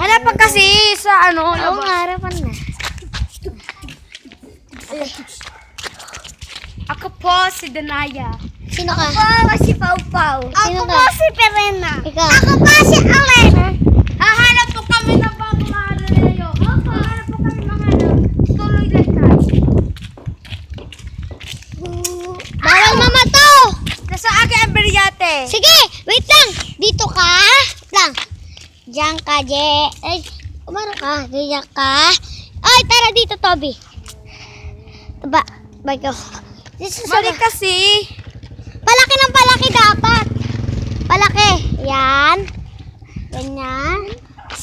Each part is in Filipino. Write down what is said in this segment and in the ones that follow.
Hanapan kasi sa ano. Oo nga, harapan na. Ako po si Danaya. Sino ka? Ako si Pau Pau. Sino ka? si Perena. Ikaw. Ako po si Alena. Hahanap po kami ng mga Leo. Hahanap po kami mga tuloy lang tayo. Bawal mamato! Nasa akin ang biryate. Sige, wait lang. Dito ka. Lang. Diyan ka, Je. Ay, umano ka. Diyan ka. Ay, tara dito, Toby. Bike ko. Balik kasi. Palaki ng palaki dapat. Palaki. Yan. Ganyan.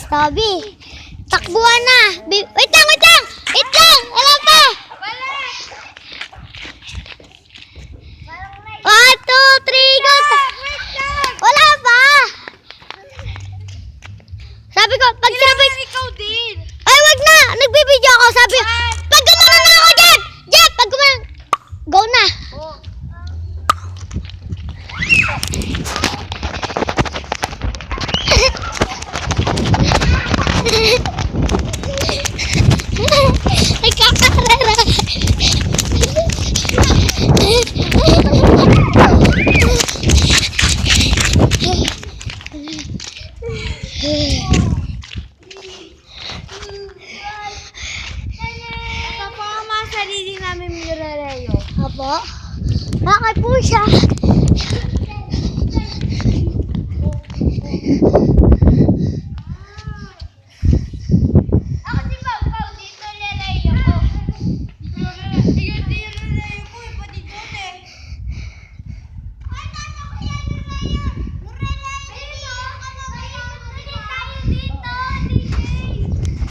Toby. Takbuhan na. Wait lang, wait lang. Wait lang. Wala pa. One, two, three, go. Wala pa. Sabi ko, pag sinabi, Ikaw din. ay wag na, nagbibideo ako. Sabi, pag gumanon na ako dyan. Dyan, pag gumanon. Go na. Ay, kakarera. Ito po ang mga sarili namin Leo. Apo, bakit po siya?